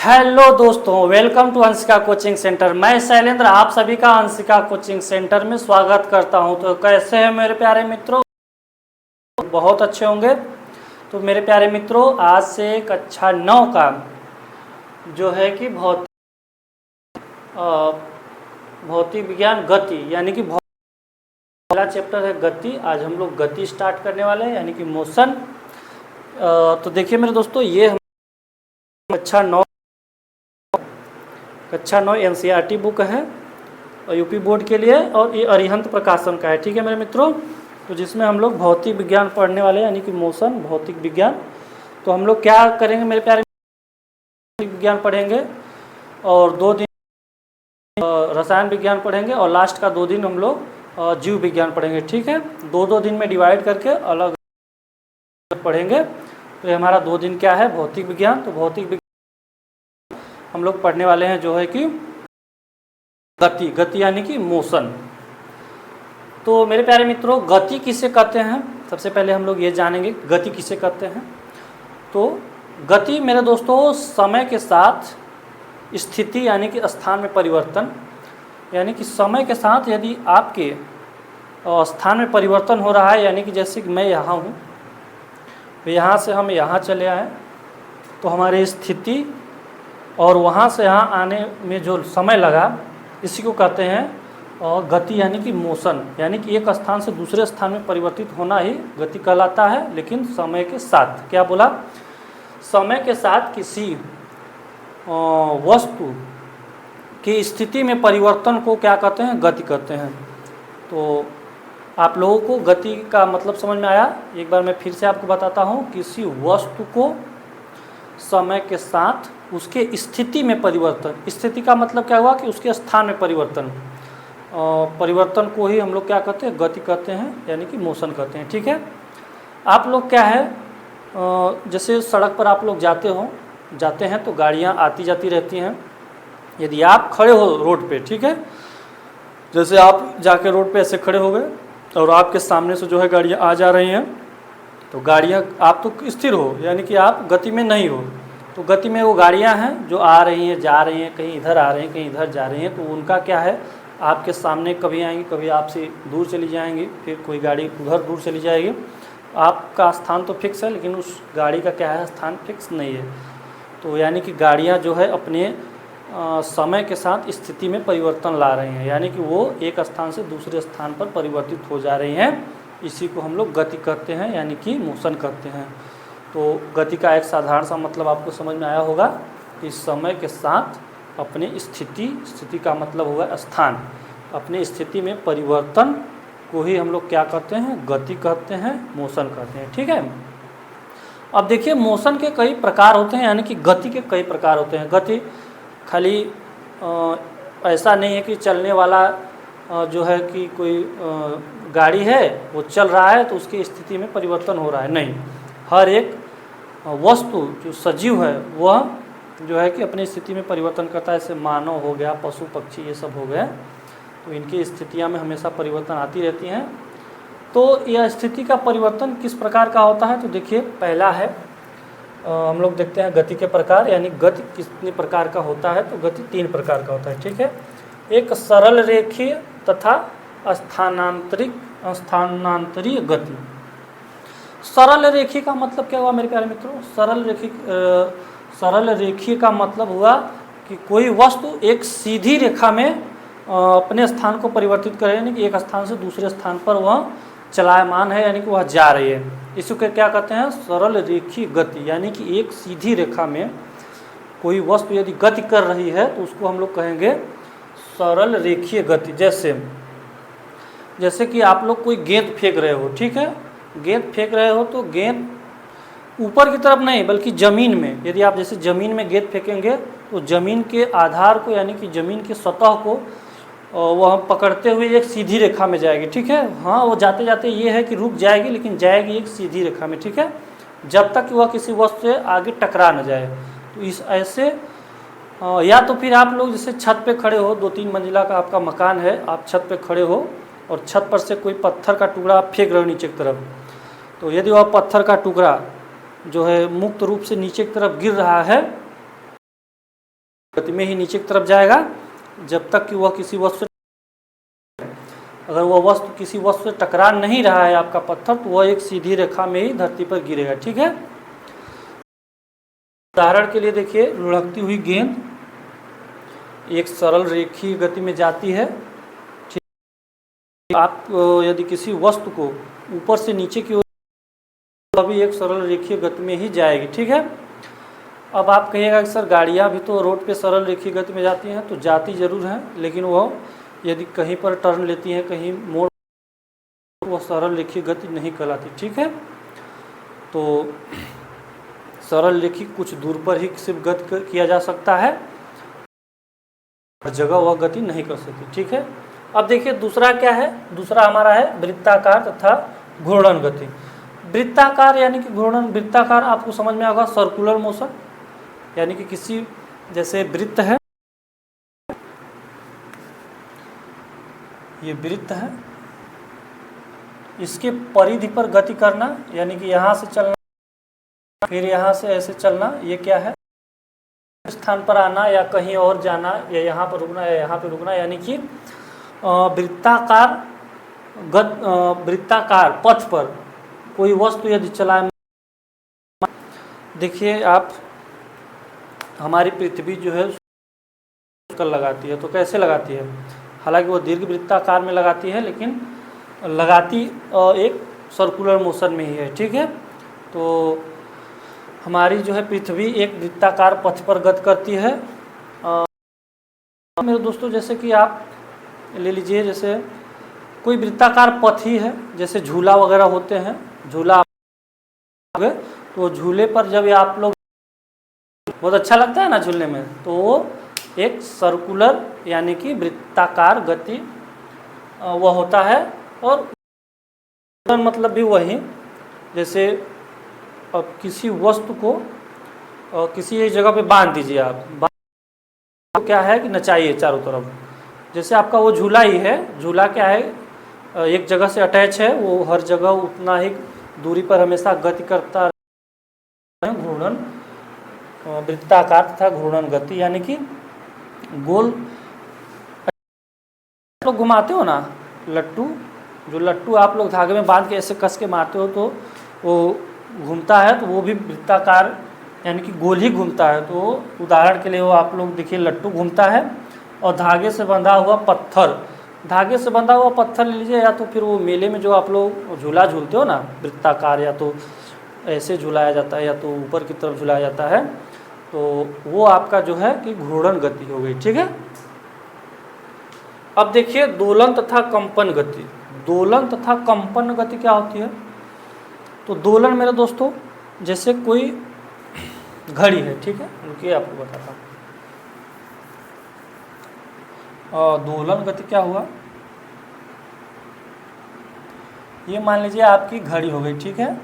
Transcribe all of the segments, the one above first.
Hello दोस्तों, welcome to Anshika coaching centre. मैं शैलेंद्र आप सभी का अंशिका कोचिंग सेंटर में स्वागत करता हूं। तो कैसे हैं मेरे प्यारे मित्रों? बहुत अच्छे होंगे। तो मेरे प्यारे मित्रों, आज से कक्षा 9 का जो है कि भौतिक विज्ञान गति यानी कि पहला चैप्टर है गति। आज हम लोग गति स्टार्ट करने वाले हैं यानी कि मोशन। तो देखिए मेरे दोस्तों, ये कक्षा 9 एनसीईआरटी बुक है और यूपी बोर्ड के लिए, और ये अरिहंत प्रकाशन का है। ठीक है मेरे मित्रों, तो जिसमें हम लोग भौतिक विज्ञान पढ़ने वाले हैं यानी कि मोशन, भौतिक विज्ञान। तो हम लोग क्या करेंगे मेरे प्यारे, भौतिक विज्ञान पढ़ेंगे और 2 दिन रसायन विज्ञान पढ़ेंगे और लास्ट का 2 दिन हम लोग जीव विज्ञान पढ़ेंगे। ठीक है, 2-2 दिन में डिवाइड करके अलग पढ़ेंगे। तो ये हमारा 2 दिन क्या है, भौतिक विज्ञान। तो भौतिक विज्ञान हम लोग पढ़ने वाले हैं जो है कि गति यानी कि मोशन। तो मेरे प्यारे मित्रों, गति किसे कहते हैं, सबसे पहले हम लोग ये जानेंगे गति किसे कहते हैं। तो गति मेरे दोस्तों, समय के साथ स्थिति यानी कि स्थान में परिवर्तन, यानी कि समय के साथ यदि आपके स्थान में परिवर्तन हो रहा है, यानी कि जैसे कि मैं यहाँ हूँ, यहाँ से हम यहाँ चले आए, तो हमारी स्थिति और वहाँ से यहाँ आने में जो समय लगा, इसी को कहते हैं गति यानी कि मोशन। यानी कि एक स्थान से दूसरे स्थान में परिवर्तित होना ही गति कहलाता है। लेकिन समय के साथ, क्या बोला, समय के साथ किसी वस्तु की स्थिति में परिवर्तन को क्या कहते हैं, गति कहते हैं। तो आप लोगों को गति का मतलब समझ में आया? एक बार मैं फिर से आपको बताता हूँ। किसी वस्तु को समय के साथ उसके स्थिति में परिवर्तन, स्थिति का मतलब क्या हुआ कि उसके स्थान में परिवर्तन, परिवर्तन को ही हम लोग क्या कहते हैं, गति कहते हैं यानी कि मोशन कहते हैं। ठीक है, आप लोग क्या है, जैसे सड़क पर आप लोग जाते हैं तो गाड़ियाँ आती जाती रहती हैं। यदि आप खड़े हो रोड पे, ठीक है, जैसे आप जाके रोड पे ऐसे खड़े हो गए और आपके सामने से जो है गाड़ियाँ आ जा रही हैं, तो गाड़ियाँ, आप तो स्थिर हो यानी कि आप गति में नहीं हो। तो गति में वो गाड़ियाँ हैं जो आ रही हैं, जा रही हैं, कहीं इधर आ रही हैं, कहीं इधर जा रही हैं। तो उनका क्या है, आपके सामने कभी आएंगी, कभी आपसे दूर चली जाएंगी, फिर कोई गाड़ी उधर दूर चली जाएगी। आपका स्थान तो फिक्स है, लेकिन उस गाड़ी का क्या है, स्थान फिक्स नहीं है। तो यानी कि गाड़ियाँ जो है अपने समय के साथ स्थिति में परिवर्तन ला रही हैं, यानी कि वो एक स्थान से दूसरे स्थान पर परिवर्तित हो जा रही हैं। इसी को हम लोग गति कहते हैं यानी कि मोशन कहते हैं। तो गति का एक साधारण सा मतलब आपको समझ में आया होगा कि समय के साथ अपने स्थिति का मतलब होगा स्थान, अपने स्थिति में परिवर्तन को ही हम लोग क्या कहते हैं, गति कहते हैं, मोशन कहते हैं। ठीक है, अब देखिए मोशन के कई प्रकार होते हैं, यानी कि गति के कई प्रकार होते हैं। गति खाली ऐसा नहीं है कि चलने वाला जो है कि कोई गाड़ी है वो चल रहा है तो उसकी स्थिति में परिवर्तन हो रहा है, नहीं। हर एक वस्तु जो सजीव है वह जो है कि अपनी स्थिति में परिवर्तन करता है। जैसे मानव हो गया, पशु पक्षी, ये सब हो गए, तो इनकी स्थितियां में हमेशा परिवर्तन आती रहती हैं। तो यह स्थिति का परिवर्तन किस प्रकार का होता है, तो देखिए पहला है, हम लोग देखते हैं गति के प्रकार, यानी गति कितने प्रकार का होता है। तो गति 3 प्रकार का होता है। ठीक है, एक सरल रेखीय तथा स्थानांतरीय गति। सरल रेखीय का मतलब क्या हुआ मेरे प्यारे मित्रों? सरल रेखीय का मतलब हुआ कि कोई वस्तु एक सीधी रेखा में अपने स्थान को परिवर्तित करे, यानी कि एक स्थान से दूसरे स्थान पर वह चलायमान है, यानी कि वह जा रही है। इसी को क्या कहते हैं, सरल रेखीय गति। यानी कि एक सीधी रेखा में कोई वस्तु यदि गति कर रही है तो उसको हम लोग कहेंगे सरल रेखीय गति। जैसे कि आप लोग कोई गेंद फेंक रहे हो, ठीक है, गेंद फेंक रहे हो तो गेंद ऊपर की तरफ नहीं बल्कि ज़मीन में, यदि आप जैसे ज़मीन में गेंद फेंकेंगे तो ज़मीन के आधार को यानी कि ज़मीन की सतह को वह पकड़ते हुए एक सीधी रेखा में जाएगी। ठीक है, हाँ, वो जाते जाते ये है कि रुक जाएगी, लेकिन जाएगी एक सीधी रेखा में। ठीक है, जब तक कि वह किसी वस्तु से आगे टकरा न जाए। तो इस ऐसे या तो फिर आप लोग जैसे छत पे खड़े हो, 2-3 मंजिला का आपका मकान है, आप छत पे खड़े हो और छत पर से कोई पत्थर का टुकड़ा आप फेंक रहे हो नीचे की तरफ। तो यदि वह पत्थर का टुकड़ा जो है मुक्त रूप से नीचे की तरफ गिर रहा है गति में ही नीचे की तरफ जाएगा जब तक कि वह किसी वस्तु, अगर वह वस्तु किसी वस्तु से टकरा नहीं रहा है आपका पत्थर, तो वह एक सीधी रेखा में ही धरती पर गिरेगा। ठीक है, उदाहरण के लिए देखिए, लुढ़कती हुई गेंद एक सरल रेखीय गति में जाती है। ठीक, आप यदि किसी वस्तु को ऊपर से नीचे की ओर, तो अभी एक सरल रेखीय गति में ही जाएगी। ठीक है, अब आप कहिएगा कि सर गाड़ियाँ भी तो रोड पे सरल रेखीय गति में जाती हैं, तो जाती जरूर हैं, लेकिन वह यदि कहीं पर टर्न लेती हैं, कहीं मोड़, वह सरल रेखीय गति नहीं कहलाती। ठीक है, तो सरल रेखी कुछ दूर पर ही सिर्फ गति किया जा सकता है, हर जगह वह गति नहीं कर सकती। ठीक है, अब देखिए दूसरा क्या है, दूसरा हमारा है वृत्ताकार तथा घूर्णन गति। वृत्ताकार यानी कि घूर्णन, वृत्ताकार आपको समझ में आएगा सर्कुलर मोशन, यानी कि किसी, जैसे वृत्त है, ये वृत्त है, इसके परिधि पर गति करना, यानी कि यहाँ से चलना फिर यहाँ से ऐसे चलना, ये क्या है, स्थान पर आना या कहीं और जाना, या यहाँ पर रुकना या यहाँ पर रुकना, यानी कि वृत्ताकार पथ पर कोई वस्तु यदि चलाए। देखिए आप, हमारी पृथ्वी जो है चक्कर लगाती है, तो कैसे लगाती है, हालांकि वो दीर्घ वृत्ताकार में लगाती है, लेकिन लगाती एक सर्कुलर मोशन में ही है। ठीक है, तो हमारी जो है पृथ्वी एक वृत्ताकार पथ पर गति करती है। मेरे दोस्तों, जैसे कि आप ले लीजिए, जैसे कोई वृत्ताकार पथ ही है, जैसे झूला वगैरह होते हैं, झूला, तो झूले पर जब आप लोग, बहुत अच्छा लगता है ना झूलने में, तो वो एक सर्कुलर यानी कि वृत्ताकार गति वह होता है। और मतलब भी वही, जैसे अब किसी वस्तु को किसी एक जगह पे बांध दीजिए आप, तो क्या है कि नचाइए चारों तरफ, जैसे आपका वो झूला ही है, झूला क्या है, एक जगह से अटैच है, वो हर जगह उतना ही दूरी पर हमेशा गति करता है। घूर्णन, वृत्ताकार तथा घूर्णन गति, यानी कि गोल आप लोग घुमाते हो ना लट्टू, जो लट्टू आप लोग धागे में बांध के ऐसे कस के मारते हो तो वो घूमता है, तो वो भी वृत्ताकार यानी कि गोल ही घूमता है। तो उदाहरण के लिए वो आप लोग देखिए, लट्टू घूमता है, और धागे से बंधा हुआ पत्थर, धागे से बंधा हुआ पत्थर ले लीजिए, या तो फिर वो मेले में जो आप लोग झूला झूलते हो ना वृत्ताकार, या तो ऐसे झुलाया जाता है या तो ऊपर की तरफ झुलाया जाता है, तो वो आपका जो है कि घूर्णन गति हो गई। ठीक है, अब देखिए दोलन तथा कंपन गति। दोलन तथा कंपन गति क्या होती है, तो दोलन मेरे दोस्तों, जैसे कोई घड़ी है, ठीक है, रुकिए आपको बताता हूँ। दोलन गति क्या हुआ, ये मान लीजिए आपकी घड़ी हो गई, ठीक है,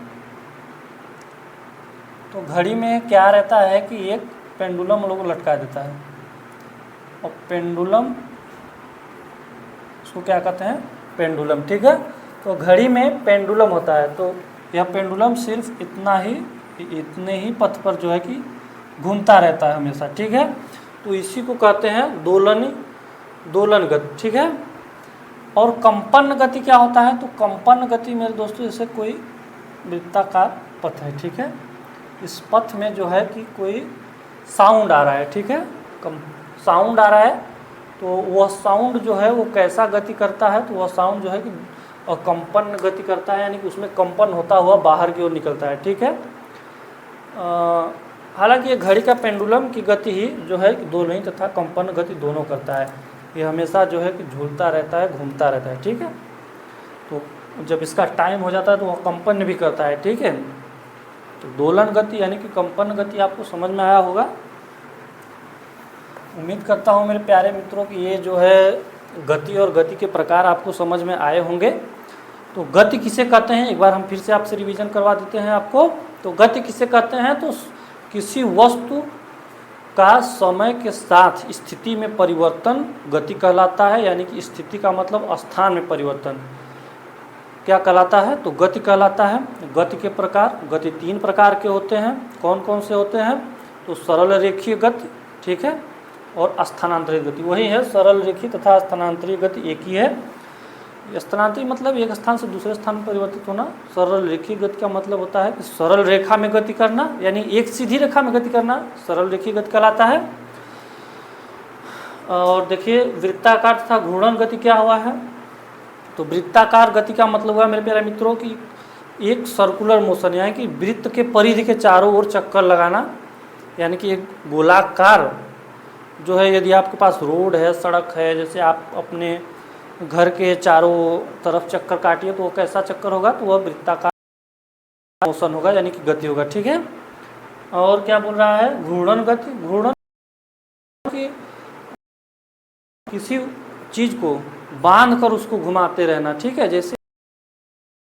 तो घड़ी में क्या रहता है कि एक पेंडुलम लोग लटका देता है, और पेंडुलम, इसको क्या कहते हैं, पेंडुलम। ठीक है, तो घड़ी में पेंडुलम होता है, तो यह पेंडुलम सिर्फ इतने ही पथ पर जो है कि घूमता रहता है हमेशा। ठीक है, तो इसी को कहते हैं दोलन गति। ठीक है, और कंपन गति क्या होता है, तो कंपन गति मेरे दोस्तों जैसे कोई वृत्ताकार पथ है, ठीक है, इस पथ में जो है कि कोई साउंड आ रहा है, ठीक है, साउंड आ रहा है, तो वह साउंड जो है वो कैसा गति करता है, तो वह साउंड जो है कि कंपन गति करता है, यानी कि उसमें कंपन होता हुआ बाहर की ओर निकलता है। ठीक है, हालांकि ये घड़ी का पेंडुलम की गति ही जो है कि दोलन तथा कंपन गति दोनों करता है, ये हमेशा जो है कि झूलता रहता है, घूमता रहता है। ठीक है, तो जब इसका टाइम हो जाता है तो वह कंपन भी करता है। ठीक है, तो दोलन गति यानी कि कंपन गति आपको समझ में आया होगा। उम्मीद करता हूँ मेरे प्यारे मित्रों कि ये जो है गति और गति के प्रकार आपको समझ में आए होंगे। तो गति किसे कहते हैं, एक बार हम फिर से आपसे रिवीजन करवा देते हैं आपको। तो गति किसे कहते हैं, तो किसी वस्तु का समय के साथ स्थिति में परिवर्तन गति कहलाता है, यानी कि स्थिति का मतलब स्थान में परिवर्तन क्या कहलाता है, तो गति कहलाता है। गति के प्रकार, गति 3 प्रकार के होते हैं। कौन कौन से होते हैं, तो सरल रेखीय गति, ठीक है, और स्थानांतरित गति वही है, सरल रेखी तथा स्थानांतरीय गति एक ही है। स्थानांतरित मतलब एक स्थान से दूसरे स्थान में परिवर्तित होना। सरल रेखीय गति का मतलब होता है कि सरल रेखा में गति करना, यानी एक सीधी रेखा में गति करना सरल रेखीय गति कहलाता है। और देखिए वृत्ताकार तथा घूर्णन गति क्या हुआ है, तो वृत्ताकार गति का मतलब हुआ मेरे प्यारे मित्रों कि एक सर्कुलर मोशन, यानी कि वृत्त के परिधि के चारों ओर चक्कर लगाना, यानी कि एक गोलाकार जो है, यदि आपके पास रोड है, सड़क है, जैसे आप अपने घर के चारों तरफ चक्कर काटिए तो वो कैसा चक्कर होगा, तो वह वृत्ताकार मोशन होगा, यानी कि गति होगा। ठीक है। और क्या बोल रहा है, घूर्णन गति। घूर्णन की किसी चीज को बांध कर उसको घुमाते रहना। ठीक है। जैसे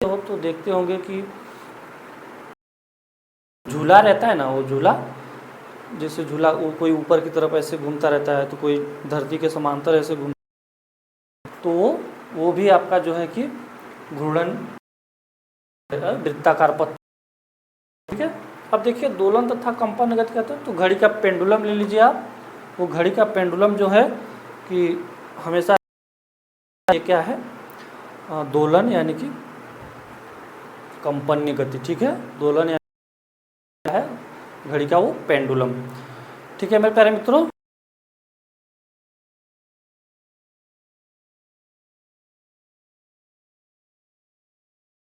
हो तो देखते होंगे कि झूला रहता है ना, वो झूला, जैसे झूला वो कोई ऊपर की तरफ ऐसे घूमता रहता है, तो कोई धरती के समांतर ऐसे घूम, तो वो भी आपका जो है कि घूर्णन वृत्ताकार पथ। ठीक है। अब देखिए दोलन तथा कंपन गति कहते हैं, तो घड़ी का पेंडुलम ले लीजिए आप। वो घड़ी का पेंडुलम जो है कि हमेशा ये क्या है, दोलन यानी कि कंपन्य गति। ठीक है। दोलन यानी है घड़ी का वो पेंडुलम। ठीक है मेरे प्यारे मित्रों।